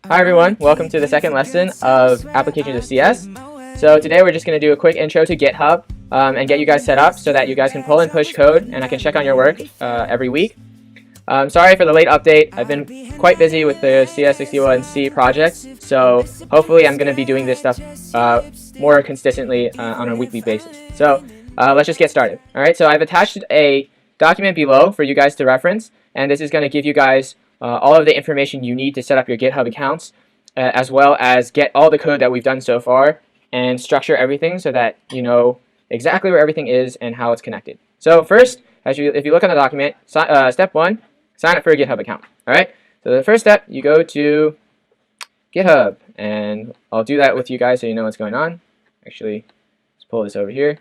Hi everyone, welcome to the second lesson of Applications of CS. So today we're just going to do a quick intro to GitHub and get you guys set up so that you guys can pull and push code and I can check on your work every week. Sorry for the late update. I've been quite busy with the CS61C projects, so hopefully I'm going to be doing this stuff more consistently on a weekly basis. So let's just get started. Alright, so I've attached a document below for you guys to reference, and this is going to give you guys all of the information you need to set up your GitHub accounts, as well as get all the code that we've done so far and structure everything so that you know exactly where everything is and how it's connected. So first, if you look on the document, step 1, sign up for a GitHub account. All right. So the first step, you go to GitHub, and I'll do that with you guys so you know what's going on. Actually, let's pull this over here.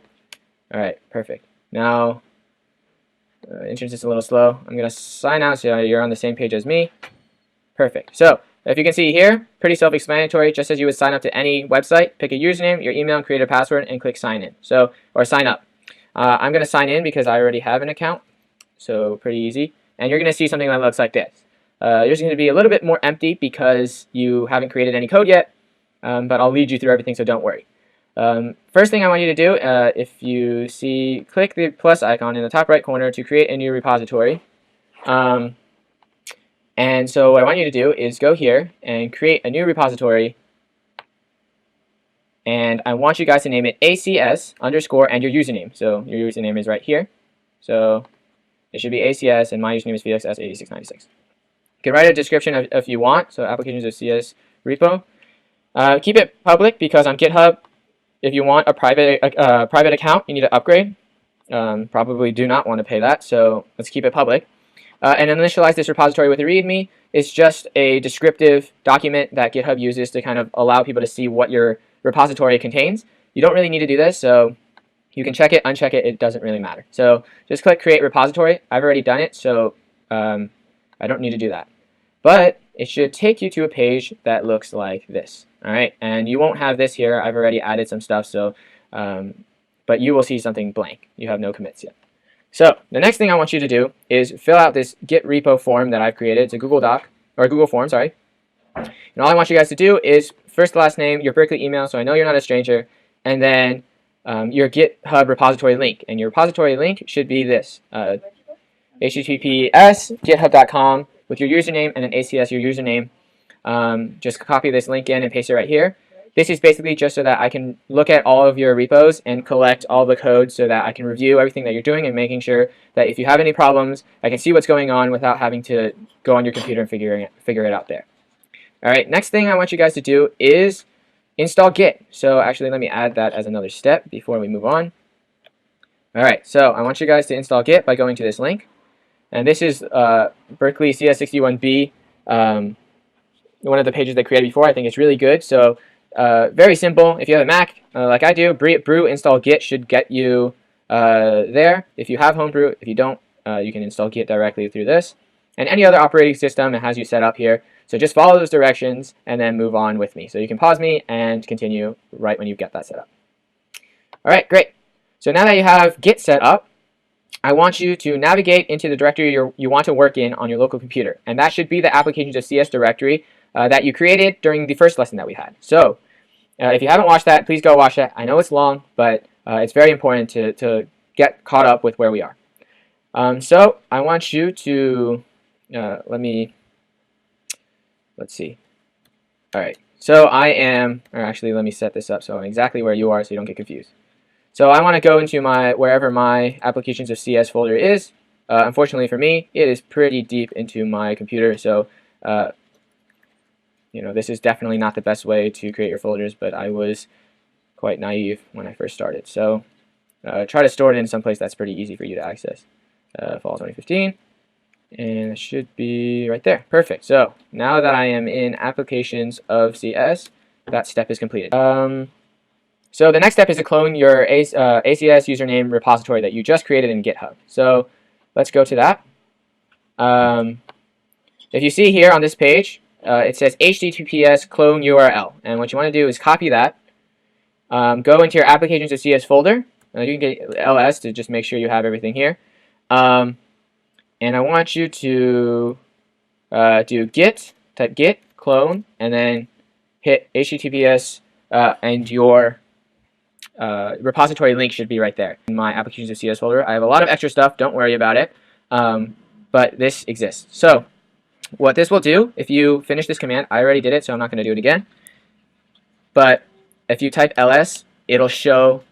All right, perfect. Now, entrance is a little slow. I'm going to sign out so you're on the same page as me. Perfect. So if you can see here, pretty self-explanatory. Just as you would sign up to any website, pick a username, your email, create a password, and click sign in. Or sign up. I'm going to sign in because I already have an account. So pretty easy. And you're going to see something that looks like this. Yours is going to be a little bit more empty because you haven't created any code yet, but I'll lead you through everything, so don't worry. First thing I want you to do, if you see, click the plus icon in the top right corner to create a new repository. And so what I want you to do is go here and create a new repository. And I want you guys to name it ACS underscore and your username. So your username is right here. So it should be ACS, and my username is Felix S8696. You can write a description if you want, so applications of CS repo. Keep it public because on GitHub, if you want a private account, you need to upgrade. Probably do not want to pay that, so let's keep it public. And initialize this repository with a README. It's just a descriptive document that GitHub uses to kind of allow people to see what your repository contains. You don't really need to do this, so you can check it, uncheck it, it doesn't really matter. So just click Create Repository. I've already done it, so I don't need to do that. But it should take you to a page that looks like this. All right, and you won't have this here. I've already added some stuff, so but you will see something blank. You have no commits yet. So the next thing I want you to do is fill out this Git Repo Form that I've created. It's a Google Doc, or a Google Form, sorry. And all I want you guys to do is first, last name, your Berkeley email, so I know you're not a stranger, and then your GitHub repository link, and your repository link should be this, https github.com with your username and then ACS your username. Just copy this link in and paste it right here. This is basically just so that I can look at all of your repos and collect all the code so that I can review everything that you're doing and making sure that if you have any problems, I can see what's going on without having to go on your computer and figure it out there. All right, next thing I want you guys to do is install Git. So actually, let me add that as another step before we move on. All right, so I want you guys to install Git by going to this link. And this is Berkeley CS61B, one of the pages they created before. I think it's really good. So very simple. If you have a Mac, like I do, brew install Git should get you there. If you have Homebrew, if you don't, you can install Git directly through this. And any other operating system, it has you set up here. So just follow those directions and then move on with me. So you can pause me and continue right when you get that set up. All right, great. So now that you have Git set up, I want you to navigate into the directory you want to work in on your local computer. And that should be the Applications of CS directory that you created during the first lesson that we had. So if you haven't watched that, please go watch that. I know it's long, but it's very important to get caught up with where we are. So I want you to, let's see. All right, so actually let me set this up so I'm exactly where you are so you don't get confused. So I want to go into wherever my Applications of CS folder is. Unfortunately for me, it is pretty deep into my computer, so this is definitely not the best way to create your folders, but I was quite naive when I first started. So try to store it in some place that's pretty easy for you to access. Fall 2015, and it should be right there. Perfect. So now that I am in Applications of CS, that step is completed. So the next step is to clone your ACS username repository that you just created in GitHub. So let's go to that. If you see here on this page, it says HTTPS clone URL. And what you want to do is copy that. Go into your Applications of CS folder. You can get ls to just make sure you have everything here. And I want you to do git, type git clone, and then hit HTTPS, and your repository link should be right there. In my applications of CS folder, I have a lot of extra stuff. Don't worry about it, but this exists. So what this will do, if you finish this command, I already did it, so I'm not going to do it again. But if you type ls, it'll show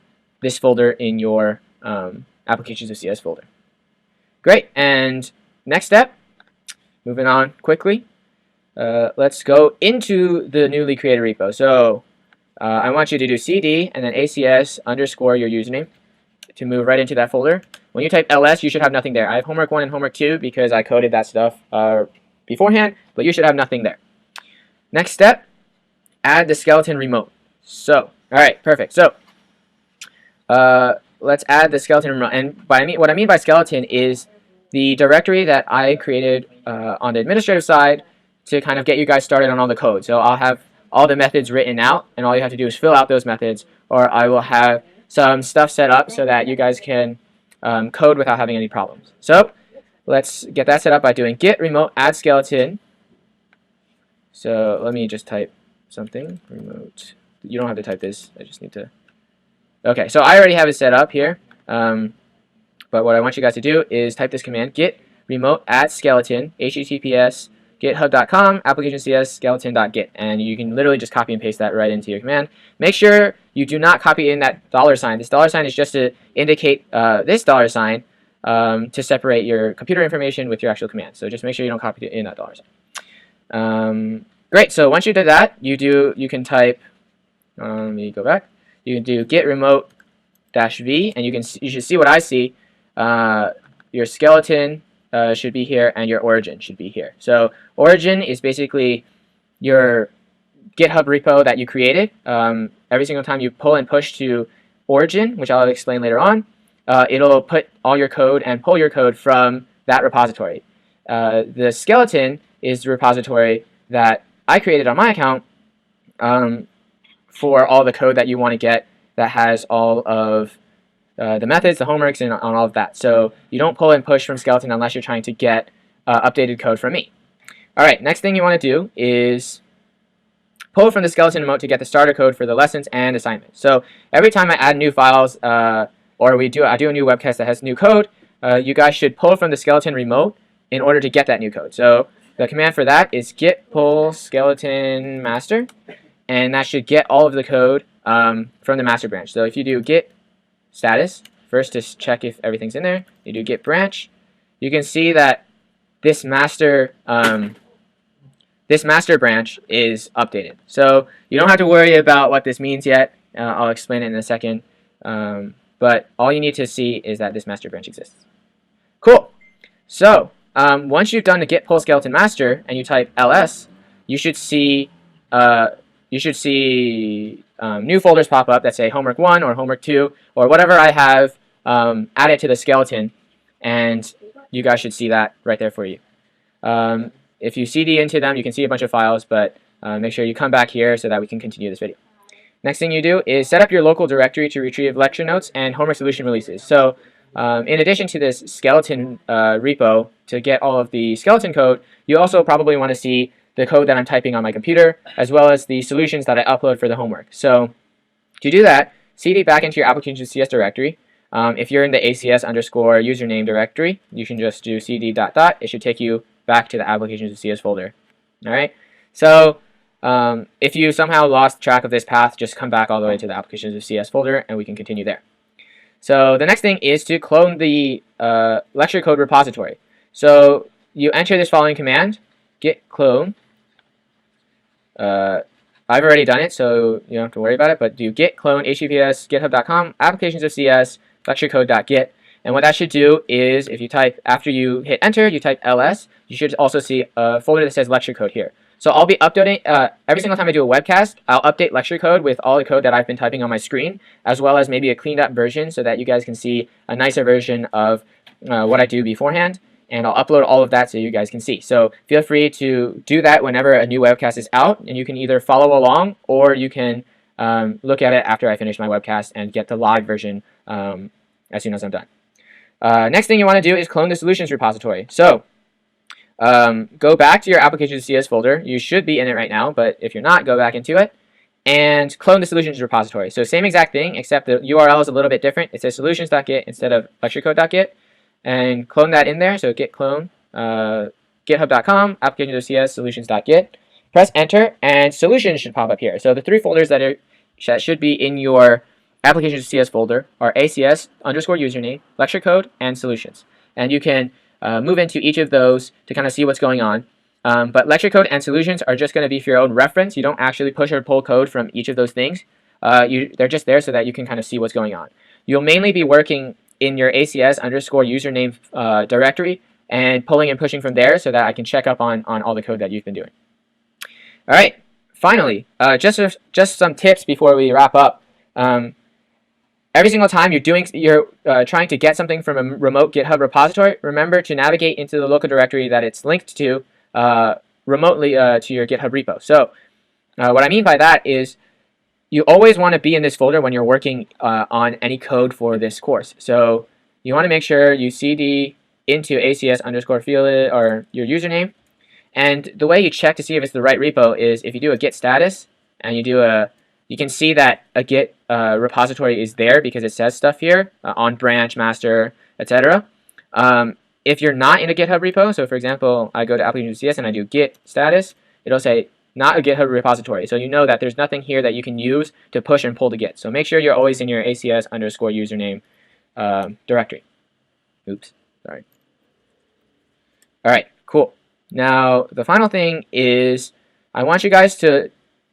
this folder in your applications of CS folder. Great, and next step, moving on quickly, let's go into the newly created repo. So I want you to do cd and then acs underscore your username to move right into that folder. When you type ls, you should have nothing there. I have homework 1 and homework 2 because I coded that stuff beforehand, but you should have nothing there. Next step, add the skeleton remote. So, all right, perfect. So let's add the skeleton remote. And what I mean by skeleton is the directory that I created on the administrative side to kind of get you guys started on all the code. So I'll have all the methods written out, and all you have to do is fill out those methods, or I will have some stuff set up so that you guys can code without having any problems. So let's get that set up by doing git remote add skeleton. So let me just type something, remote. You don't have to type this, I just need to. Okay, so I already have it set up here, but what I want you guys to do is type this command, git remote add skeleton, https github.com application.cs skeleton.git, and you can literally just copy and paste that right into your command. Make sure you do not copy in that $sign. This $sign is just to indicate this $sign to separate your computer information with your actual command. So just make sure you don't copy in that $sign. Great. So once you did that, you can type. Let me go back. You can do git remote -v, and you should see what I see. Your skeleton should be here, and your origin should be here. So origin is basically your GitHub repo that you created. Every single time you pull and push to origin, which I'll explain later on, it'll put all your code and pull your code from that repository. The skeleton is the repository that I created on my account for all the code that you want to get that has all of the methods, the homeworks, and all of that. So you don't pull and push from skeleton unless you're trying to get updated code from me. All right, next thing you want to do is pull from the skeleton remote to get the starter code for the lessons and assignments. So every time I add new files or I do a new webcast that has new code, you guys should pull from the skeleton remote in order to get that new code. So the command for that is git pull skeleton master, and that should get all of the code from the master branch. So if you do git status first to check if everything's in there, you do git branch, you can see that this master branch is updated. So you don't have to worry about what this means yet. I'll explain it in a second. But all you need to see is that this master branch exists. Cool. So once you've done the git pull skeleton master and you type ls, you should see new folders pop up that say homework 1 or homework 2 or whatever I have added to the skeleton, and you guys should see that right there for you. If you cd into them, you can see a bunch of files, but make sure you come back here so that we can continue this video. Next thing you do is set up your local directory to retrieve lecture notes and homework solution releases. So in addition to this skeleton repo to get all of the skeleton code, you also probably want to see the code that I'm typing on my computer, as well as the solutions that I upload for the homework. So to do that, cd back into your application.cs directory. If you're in the acs underscore username directory, you can just do cd ... It should take you back to the application.cs folder. All right. So if you somehow lost track of this path, just come back all the way to the applications.cs folder, and we can continue there. So the next thing is to clone the lecture code repository. So you enter this following command, git clone. I've already done it, so you don't have to worry about it, but do git clone https github.com applications.cs lecturecode.git. And what that should do is, if you type, after you hit enter, you type ls, you should also see a folder that says lecture code here. So I'll be updating, every single time I do a webcast, I'll update lecture code with all the code that I've been typing on my screen, as well as maybe a cleaned up version so that you guys can see a nicer version of what I do beforehand. And I'll upload all of that so you guys can see. So feel free to do that whenever a new webcast is out, and you can either follow along or you can look at it after I finish my webcast and get the live version as soon as I'm done. Next thing you want to do is clone the solutions repository. So go back to your application.cs folder. You should be in it right now, but if you're not, go back into it and clone the solutions repository. So same exact thing, except the URL is a little bit different. It says solutions.git instead of lecturecode.git, and clone that in there. So git clone github.com application.cs solutions.git. Press enter, and solutions should pop up here. So the three folders that should be in your application.cs folder are ACS underscore username, lecture code, and solutions. And you can move into each of those to kind of see what's going on. But lecture code and solutions are just going to be for your own reference. You don't actually push or pull code from each of those things. They're just there so that you can kind of see what's going on. You'll mainly be working in your ACS underscore username directory and pulling and pushing from there so that I can check up on all the code that you've been doing. All right, finally, just some tips before we wrap up. Every single time you're trying to get something from a remote GitHub repository, remember to navigate into the local directory that it's linked to remotely to your GitHub repo. So what I mean by that is you always want to be in this folder when you're working on any code for this course. So you want to make sure you cd into ACS underscore field or your username. And the way you check to see if it's the right repo is if you do a Git Status and you can see that a Git repository is there because it says stuff here on branch, master, etc. If you're not in a GitHub repo, so for example, I go to application.cs and I do Git Status, it'll say not a GitHub repository. So you know that there's nothing here that you can use to push and pull to Git. So make sure you're always in your ACS underscore username directory. Oops, sorry. All right, cool. Now, the final thing is I want you guys to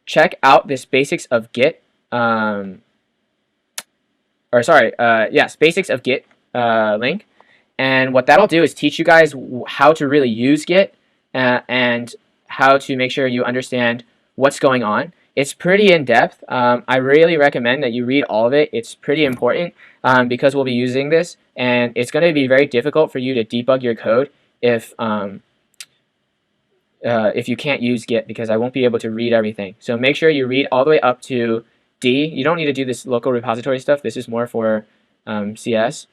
check out this basics of Git, basics of Git link. And what that'll do is teach you guys how to really use Git and how to make sure you understand what's going on. It's pretty in-depth. I really recommend that you read all of it. It's pretty important because we'll be using this, and it's going to be very difficult for you to debug your code if you can't use Git, because I won't be able to read everything. So make sure you read all the way up to D. You don't need to do this local repository stuff. This is more for CS.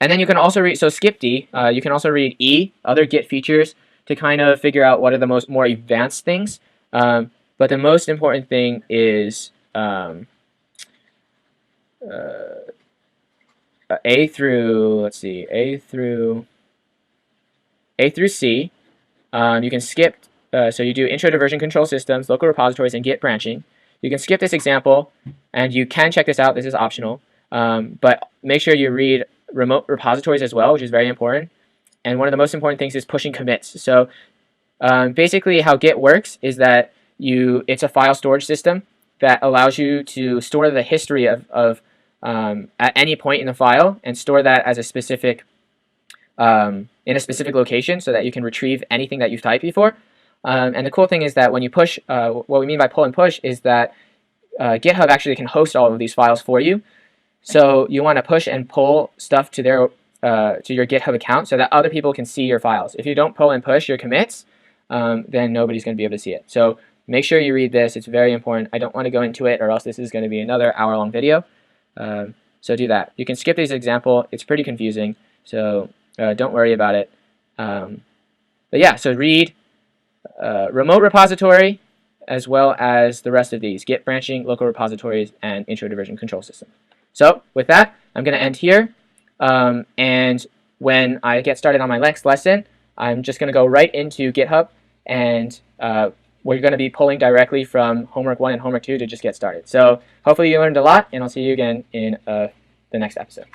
And then you can also read, so skip D. You can also read E, other Git features, to kind of figure out what are the more advanced things. But the most important thing is A through C. You can skip, so you do intro to version control systems, local repositories, and Git branching. You can skip this example, and you can check this out. This is optional. But make sure you read remote repositories as well, which is very important. And one of the most important things is pushing commits. So basically how Git works is that it's a file storage system that allows you to store the history of at any point in the file and store that as a specific in a specific location so that you can retrieve anything that you've typed before. And the cool thing is that when you push, what we mean by pull and push is that GitHub actually can host all of these files for you. So you want to push and pull stuff to your GitHub account so that other people can see your files. If you don't pull and push your commits, then nobody's going to be able to see it. So make sure you read this. It's very important. I don't want to go into it, or else this is going to be another hour-long video. So do that. You can skip this example. It's pretty confusing, so don't worry about it. But yeah, so read remote repository as well as the rest of these: Git branching, local repositories, and intro to version control system. So with that, I'm going to end here. And when I get started on my next lesson, I'm just going to go right into GitHub, and we're going to be pulling directly from homework 1 and homework 2 to just get started. So hopefully you learned a lot, and I'll see you again in the next episode.